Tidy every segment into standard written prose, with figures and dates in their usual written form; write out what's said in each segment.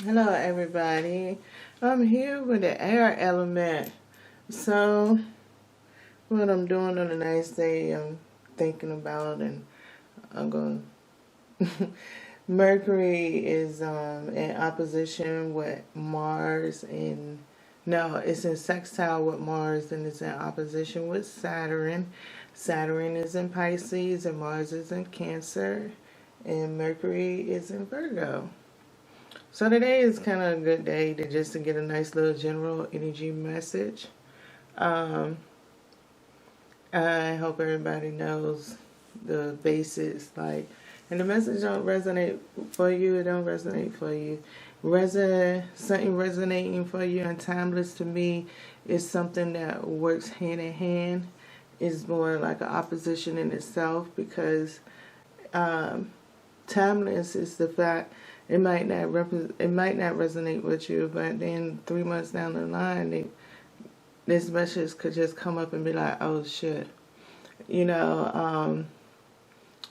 Hello, everybody. I'm here with the air element. So, what I'm doing on a nice day, I'm thinking about, and I'm going. Mercury is in opposition with Mars, and no, it's in sextile with Mars, and it's in opposition with Saturn. Saturn is in Pisces, and Mars is in Cancer, and Mercury is in Virgo. So today is kind of a good day to just to get a nice little general energy message. Um, I hope everybody knows the basics, and the message don't resonate for you, it don't resonate for you. Something resonating for you and timeless to me is something that works hand in hand. Is more like an opposition in itself because um, timeless is the fact it might not resonate with you, but then 3 months down the line, this message could just come up and be like, oh shit, you know.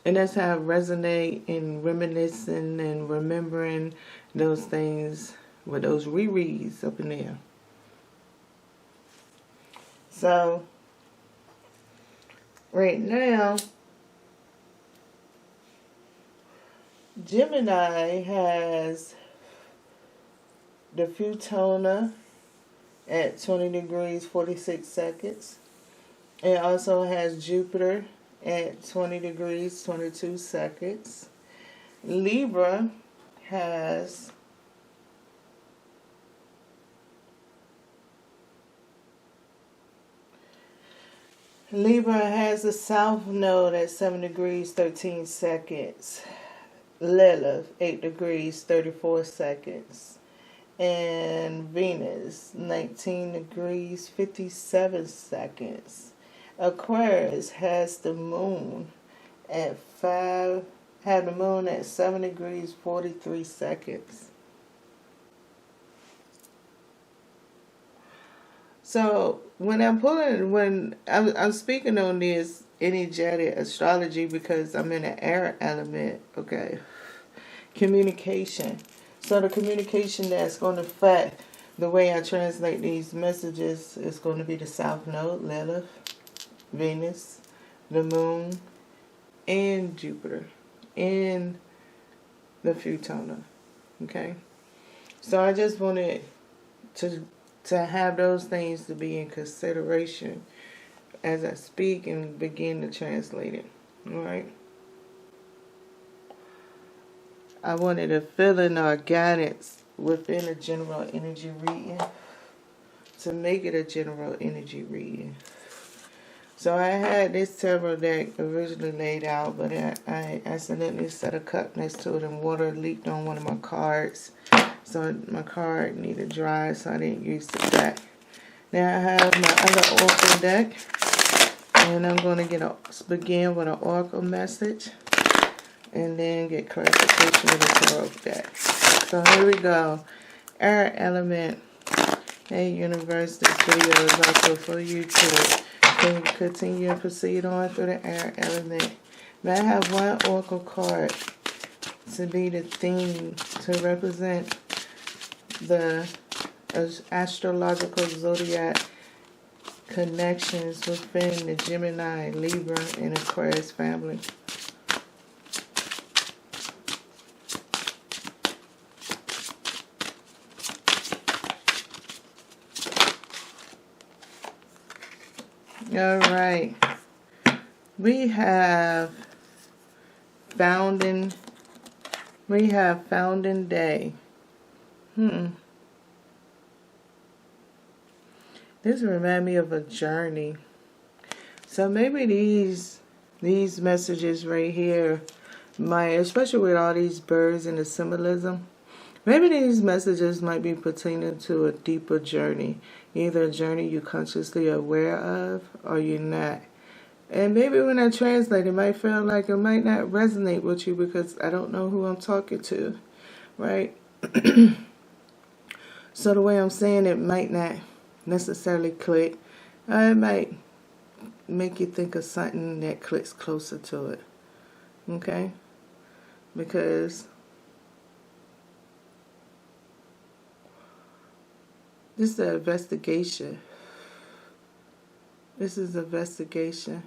And that's how I resonate in reminiscing and remembering those things with those rereads up in there. So right now, Gemini has the Futona at 20 degrees 46 seconds. It also has Jupiter at 20 degrees 22 seconds. Libra has the South Node at 7 degrees 13 seconds. Lilith 8 degrees 34 seconds. And Venus 19 degrees 57 seconds. Aquarius has the moon at 7 degrees 43 seconds. So when I'm speaking on this energetic astrology because I'm in an air element, okay? Communication. So the communication that's going to affect the way I translate these messages is going to be the South Node, Lilith, Venus, the Moon, and Jupiter, and the Futona. Okay? So I just wanted to have those things to be in consideration as I speak and begin to translate it. Alright? I wanted a feeling or guidance within a general energy reading to make it a general energy reading. So I had this tarot deck originally laid out, but I accidentally set a cup next to it and water leaked on one of my cards. So my card needed dry, so I didn't use the deck. Now I have my other oracle deck, and I'm going to begin with an oracle message, and then get clarification with the tarot deck. So here we go. Air element. Hey universe, this video is also for you to continue and proceed on through the air element. May I have one oracle card to be the theme to represent the astrological zodiac connections within the Gemini, Libra, and Aquarius family. All right. We have founding day. This reminds me of a journey. So maybe these messages right here might, especially with all these birds and the symbolism, maybe these messages might be pertaining to a deeper journey. Either a journey you're consciously aware of or you're not. And maybe when I translate, it might feel like it might not resonate with you because I don't know who I'm talking to, right? So the way I'm saying it might not necessarily click. It might make you think of something that clicks closer to it. Okay? Because This is an investigation. This is investigation.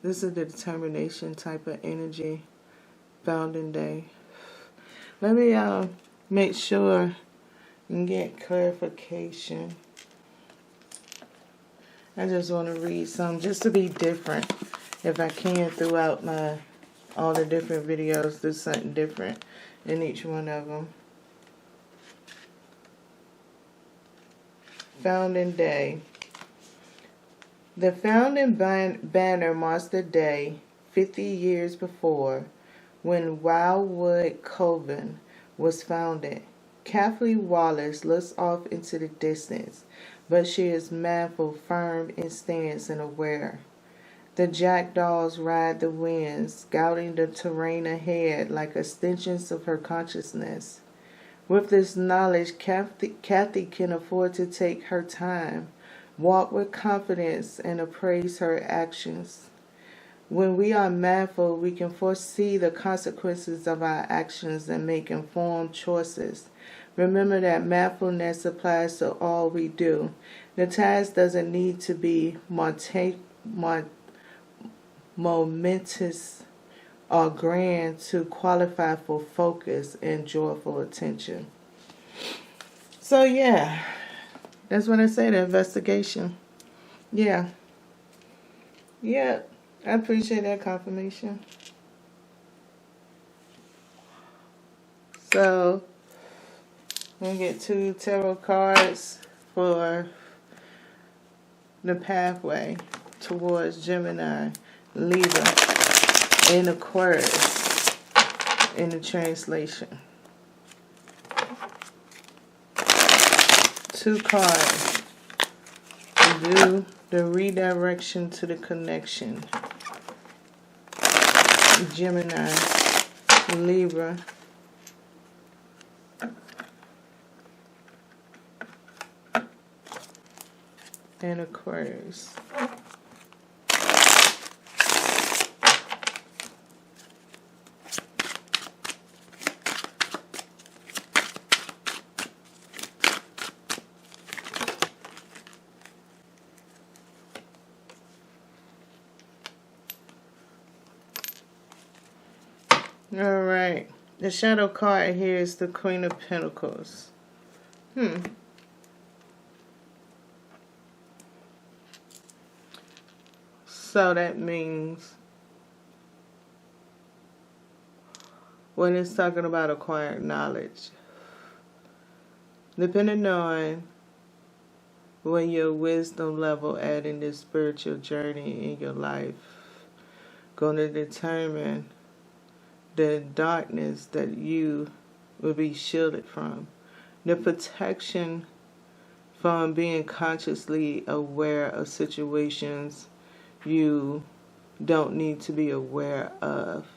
This is the determination type of energy. Founding day. Let me make sure and get clarification. I just want to read some just to be different. If I can, throughout all the different videos, do something different in each one of them. Founding day. The founding banner marks the day 50 years before when Wildwood Coven was founded. Kathleen Wallace looks off into the distance, but she is manful, firm in stance, and aware. The jackdaws ride the winds, scouting the terrain ahead like extensions of her consciousness. With this knowledge, Kathy can afford to take her time, walk with confidence, and appraise her actions. When we are mindful, we can foresee the consequences of our actions and make informed choices. Remember that mindfulness applies to all we do. The task doesn't need to be momentous or grand to qualify for focus and joyful attention. So yeah, that's what I say, the investigation. Yeah, I appreciate that confirmation. So, I'm going to get 2 tarot cards for the pathway towards Gemini, Libra, and Aquarius in the translation. 2 cards to do the redirection to the connection. Gemini, Libra, and Aquarius. All right. The shadow card here is the Queen of Pentacles. So that means when it's talking about acquired knowledge, depending on where your wisdom level at in this spiritual journey in your life, going to determine the darkness that you will be shielded from. The protection from being consciously aware of situations you don't need to be aware of.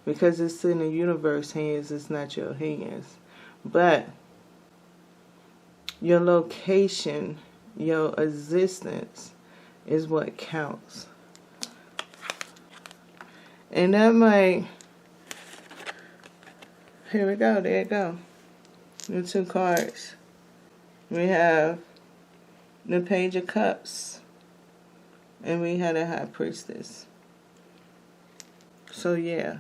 Because it's in the universe hands, it's not your hands. But your location, your existence is what counts. And that might... Here we go. There you go. The 2 cards. We have the Page of Cups. And we had a High Priestess. So yeah.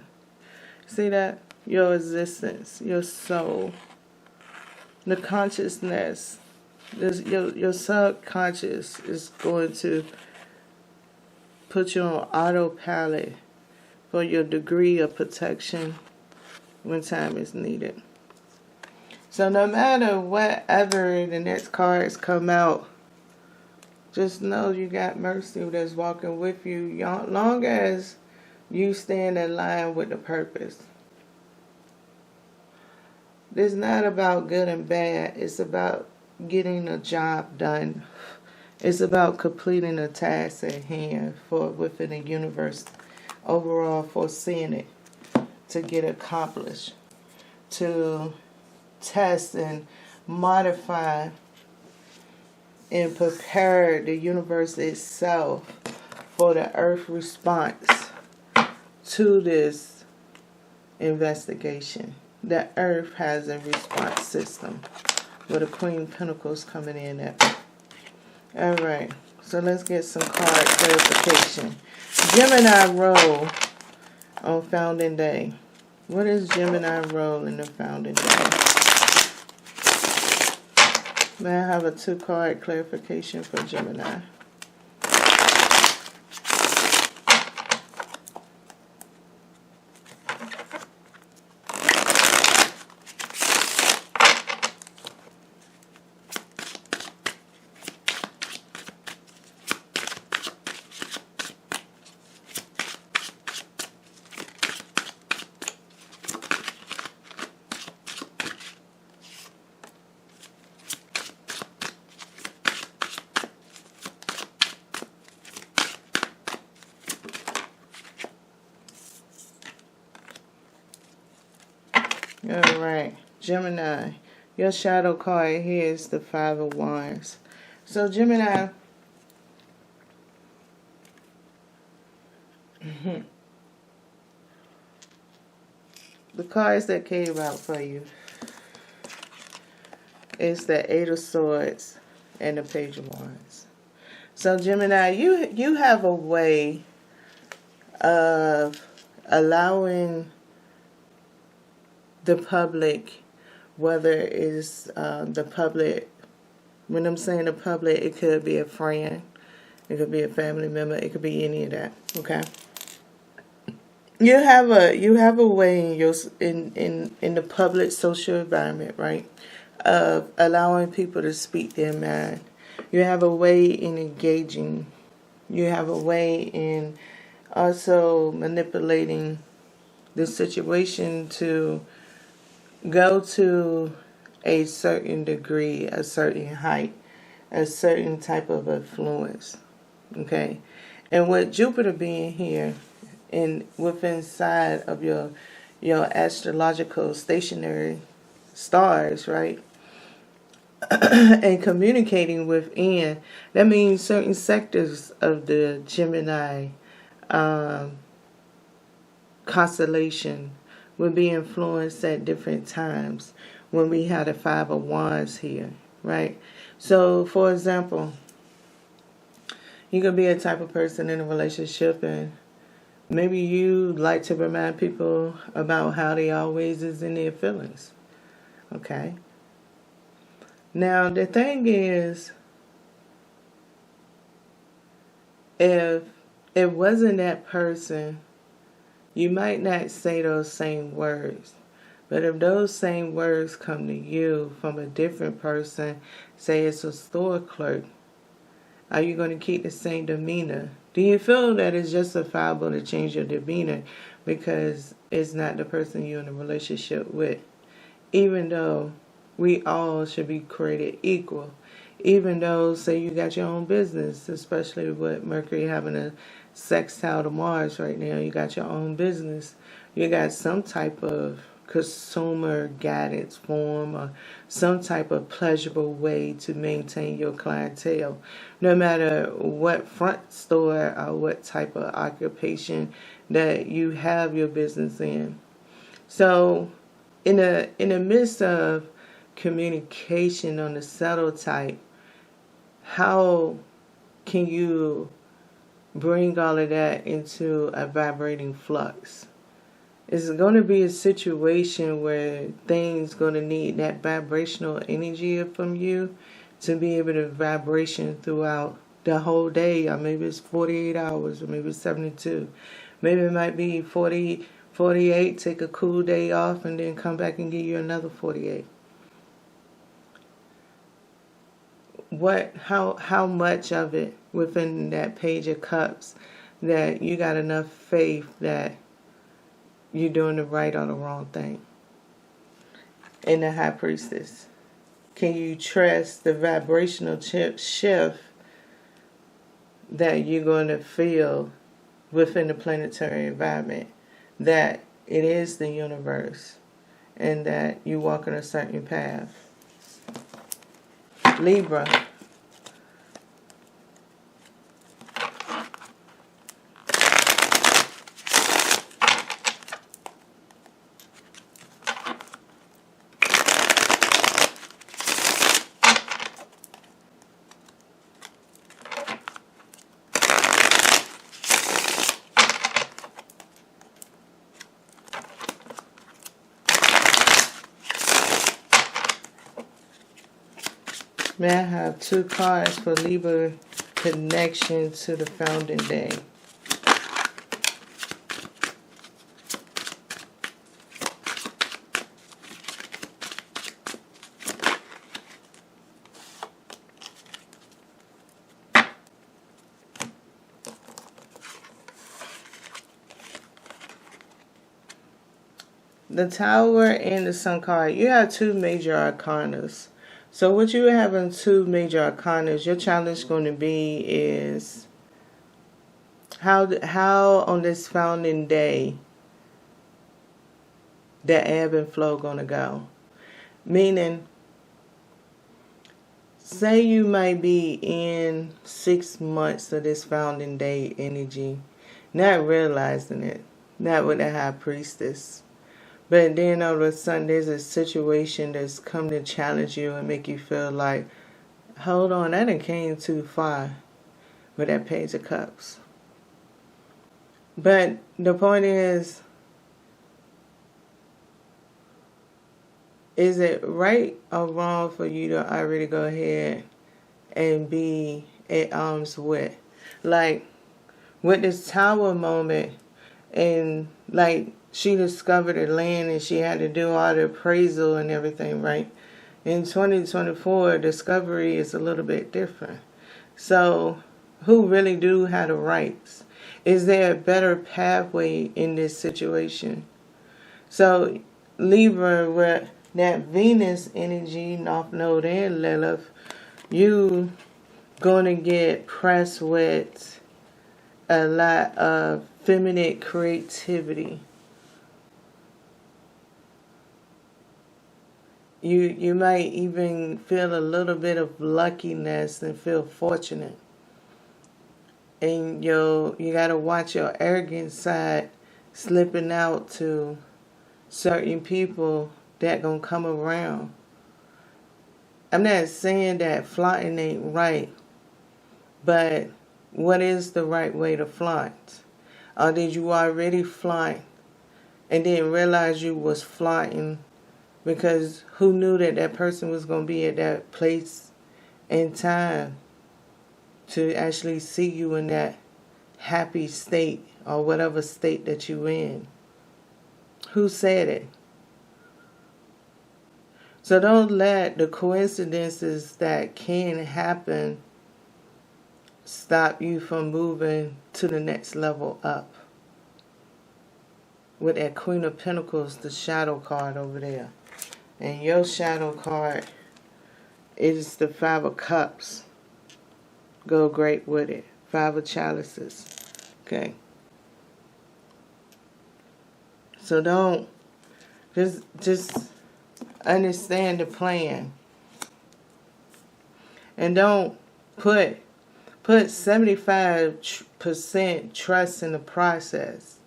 See that? Your existence, your soul, the consciousness, your subconscious is going to put you on autopilot for your degree of protection when time is needed. So no matter whatever the next cards come out, just know you got mercy that's walking with you, long as you stand in line with the purpose. It's not about good and bad. It's about getting a job done. It's about completing a task at hand within the universe. Overall, foreseeing it to get accomplished. To test and modify and prepare the universe itself for the earth response to this investigation. The earth has a response system with a Queen of Pentacles coming in at. Alright, so let's get some card clarification. Gemini role on Founding Day. What is Gemini role in the Founding Day? May I have a 2-card clarification for Gemini? Alright, Gemini, your shadow card here is the 5 of Wands. So Gemini, the cards that came out for you is the 8 of Swords and the Page of Wands. So Gemini, you have a way of allowing the public, whether it's the public, when I'm saying the public, it could be a friend, it could be a family member, it could be any of that, okay? You have a way in your in the public social environment, right, of allowing people to speak their mind. You have a way in engaging. You have a way in also manipulating the situation to go to a certain degree, a certain height, a certain type of influence. Okay? And with Jupiter being here within inside of your astrological stationary stars, right? And communicating within, that means certain sectors of the Gemini constellation will be influenced at different times when we have the 5 of Wands here, right? So, for example, you could be a type of person in a relationship and maybe you like to remind people about how they always is in their feelings, okay? Now, the thing is, if it wasn't that person, you might not say those same words. But if those same words come to you from a different person, say it's a store clerk, are you going to keep the same demeanor? Do you feel that it's justifiable to change your demeanor because it's not the person you're in a relationship with? Even though we all should be created equal. Even though, say you got your own business, especially with Mercury having a sextile to Mars right now, you got your own business. You got some type of consumer guidance form or some type of pleasurable way to maintain your clientele, no matter what front store or what type of occupation that you have your business in. So in the midst of communication on the subtle type, how can you bring all of that into a vibrating flux? It's going to be a situation where things going to need that vibrational energy from you to be able to vibration throughout the whole day, or maybe it's 48 hours, or maybe it's 72. Maybe it might be 40, 48, take a cool day off, and then come back and give you another 48. How much of it within that Page of Cups that you got enough faith that you're doing the right or the wrong thing? In the High Priestess, can you trust the vibrational shift that you're going to feel within the planetary environment, that it is the universe and that you walk in a certain path? Libra, May I have 2 cards for Libra connection to the founding day? The Tower and the Sun card, you have 2 major arcanas. So what you have in 2 major arcanas, your challenge is going to be is how on this founding day the ebb and flow going to go. Meaning, say you might be in 6 months of this founding day energy, not realizing it, not with the High Priestess. But then all of a sudden there's a situation that's come to challenge you and make you feel like, hold on, I done came too far with that Page of Cups. But the point is it right or wrong for you to already go ahead and be at arm's width? Like, with this Tower moment, and like, she discovered the land and she had to do all the appraisal and everything, right? In 2024, discovery is a little bit different. So, who really do have the rights? Is there a better pathway in this situation? So, Libra, with that Venus energy, North Node and Lilith, you going to get pressed with a lot of feminine creativity. You might even feel a little bit of luckiness and feel fortunate. And you got to watch your arrogant side slipping out to certain people that gonna come around. I'm not saying that flaunting ain't right, but what is the right way to flaunt? Or did you already flaunt and didn't realize you was flaunting? Because who knew that that person was going to be at that place and time to actually see you in that happy state or whatever state that you in? Who said it? So don't let the coincidences that can happen stop you from moving to the next level up. With that Queen of Pentacles, the shadow card over there. And your shadow card is the 5 of Cups. Go great with it. 5 of Chalices. Okay. So don't just understand the plan. And don't put 75% trust in the process.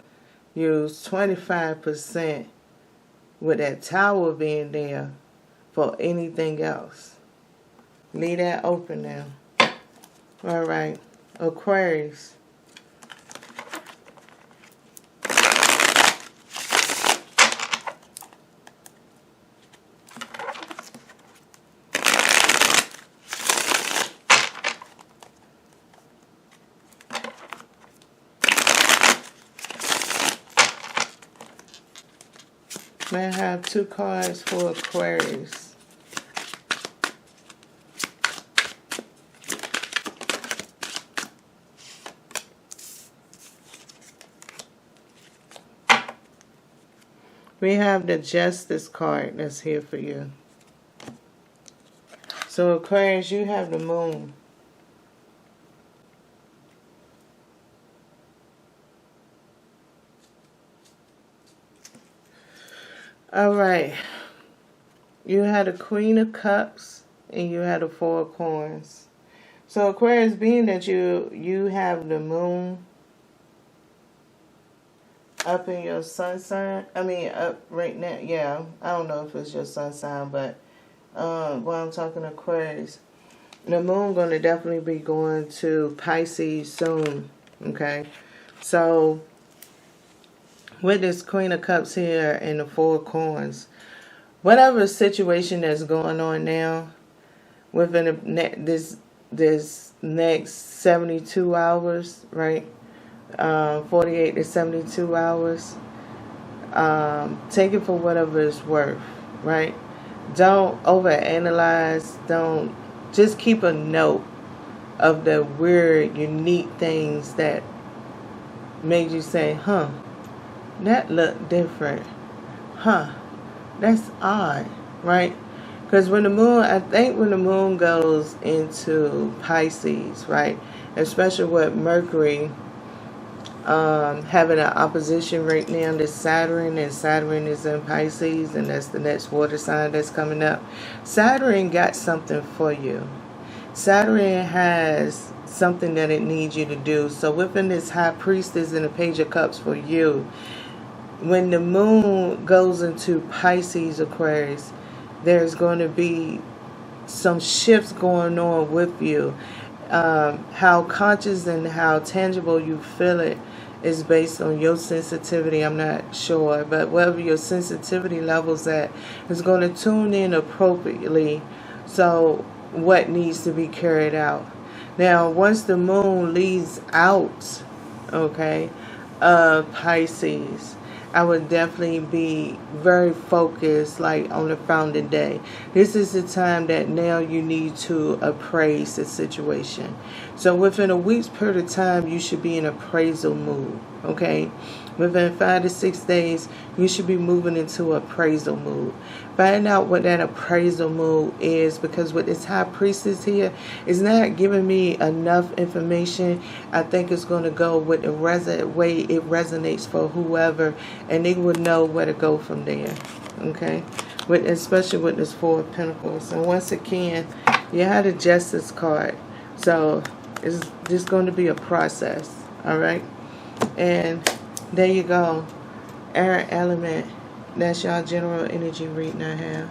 Use 25% with that Tower being there for anything else. Leave that open now. All right, Aquarius. May I have 2 cards for Aquarius? We have the Justice card that's here for you. So Aquarius, you have the Moon. All right. You had a Queen of Cups and you had a 4 of Coins. So Aquarius, being that you have the Moon up in your sun sign, up right now, yeah, I don't know if it's your sun sign, but while I'm talking Aquarius, the Moon going to definitely be going to Pisces soon, okay? So with this Queen of Cups here and the 4 of Coins, whatever situation that's going on now, within this next 72 hours, right? 48 to 72 hours. Take it for whatever it's worth, right? Don't overanalyze. Don't just keep a note of the weird, unique things that made you say, "Huh, that looked different. Huh, that's odd," right? Because I think when the moon goes into Pisces, right, especially with Mercury having an opposition right now to Saturn, and Saturn is in Pisces, and that's the next water sign that's coming up. Saturn got something for you. Saturn has something that it needs you to do. So within this High Priestess and the Page of Cups for you, when the moon goes into Pisces, Aquarius, there's going to be some shifts going on with you. How conscious and how tangible you feel it is based on your sensitivity. I'm not sure, but whatever your sensitivity level's at is going to tune in appropriately. So what needs to be carried out. Now, once the moon leaves out, okay, Pisces, I would definitely be very focused, like on the founding day. This is the time that now you need to appraise the situation. So within a week's period of time, you should be in appraisal mood, okay? Within 5 to 6 days, you should be moving into appraisal mood. Find out what that appraisal mood is, because with this High Priestess here, it's not giving me enough information. I think it's going to go with the way it resonates for whoever, and they would know where to go from there, okay? Especially with this Four of Pentacles. And once again, you had a Justice card. So it's just going to be a process, all right? And there you go. Air element. That's y'all general energy reading I have.